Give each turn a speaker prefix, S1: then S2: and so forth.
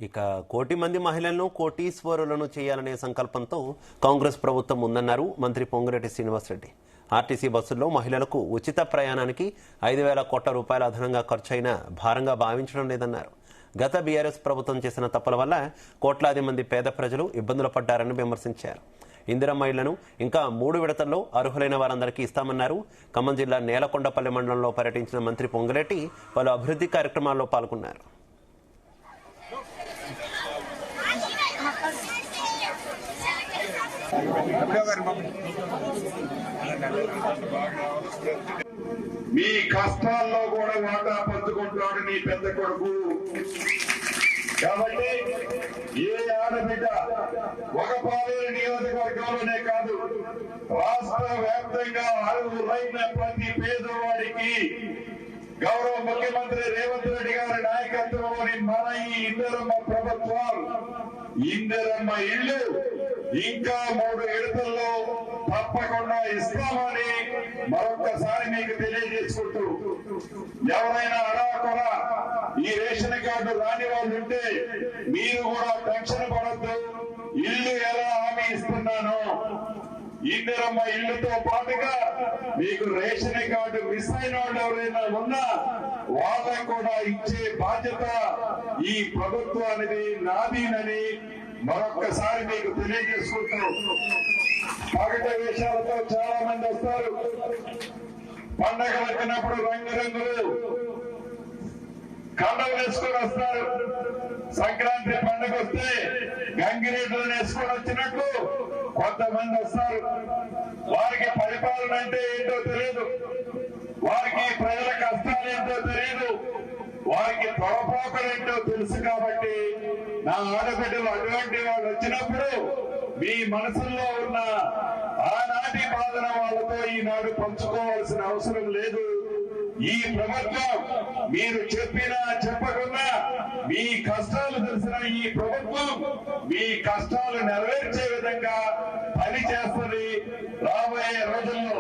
S1: ఇక కోటి మంది మహిళలను కోటీశ్వరులను చేయాలనే సంకల్పంతో కాంగ్రెస్ ప్రభుత్వం ఉందన్నారు మంత్రి పొంగులేటి శ్రీనివాసరెడ్డి. ఆర్టీసీ బస్సుల్లో మహిళలకు ఉచిత ప్రయాణానికి 5,000 కోట్ల రూపాయల అదనంగా ఖర్చయినా భారంగా భావించడం లేదన్నారు. గత బీఆర్ఎస్ ప్రభుత్వం చేసిన తప్పుల వల్ల కోట్లాది మంది పేద ప్రజలు ఇబ్బందులు పడ్డారని విమర్శించారు. ఇందిరమ్మ ఇళ్లను ఇంకా 3 విడతల్లో అర్హులైన వారందరికీ ఇస్తామన్నారు. ఖమ్మం జిల్లా నేలకొండపల్లి మండలంలో పర్యటించిన మంత్రి పొంగులేటి పలు అభివృద్ధి కార్యక్రమాల్లో పాల్గొన్నారు.
S2: మీ కష్టాల్లో కూడా వాటా పంచుకుంటాడు నీ పెద్ద కొడుకు. కాబట్టి ఏ ఆడబిడ్డ ఒక పాలేరు నియోజకవర్గంలోనే కాదు, రాష్ట్ర వ్యాప్తంగా అర్హులైన ప్రతి పేదవాడికి గౌరవ ముఖ్యమంత్రి రేవంత్ రెడ్డి గారి నాయకత్వంలోని మన ఈ ఇందిరమ్మ ప్రభుత్వం ఇందిరమ్మ ఇల్లు ఇంకా 3 విడతల్లో తప్పకుండా ఇస్తామని మరొకసారి మీకు తెలియజేసుకుంటూ, ఎవరైనా అడాకొరా ఈ రేషన్ కార్డు రాని వాళ్ళు ఉంటే మీరు కూడా టెన్షన్ పడద్దు. ఇల్లు ఎలా హామీ ఇస్తున్నానో ఇందిరమ్మ ఇల్లుతో పాటుగా మీకు రేషన్ కార్డు మిస్ అయిన వాళ్ళు ఎవరైనా ఉన్నా వాళ్ళకు కూడా ఇచ్చే బాధ్యత ఈ ప్రభుత్వానికి నాదీనని మరొక్కసారి మీకు తెలియజేసుకుంటూ, పగట వేషాలతో చాలా మంది వస్తారు. పండగలు వచ్చినప్పుడు రంగురంగులు కండలు వేసుకొని వస్తారు. సంక్రాంతి పండుగ వస్తే గంగిరేట్లను వేసుకొని వచ్చినట్టు కొంతమంది వస్తారు. వారికి పరిపాలన అంటే ఏంటో తెలియదు, వారికి ప్రజల కష్టాలు ఏంటో తెలియదు, వారికి పొరపాటులేంటో తెలుసు. కాబట్టి నా ఆడబిడ్డలు అటువంటి వాళ్ళు వచ్చినప్పుడు మీ మనసుల్లో ఉన్న ఆనాటి బాధన వాళ్ళతో ఈనాడు పంచుకోవాల్సిన అవసరం లేదు. ఈ ప్రభుత్వం మీరు చెప్పినా చెప్పకున్నా మీ కష్టాలు తెలిసిన ఈ ప్రభుత్వం మీ కష్టాలు నెరవేర్చే విధంగా పని చేస్తుంది. రాబోయే రోజుల్లో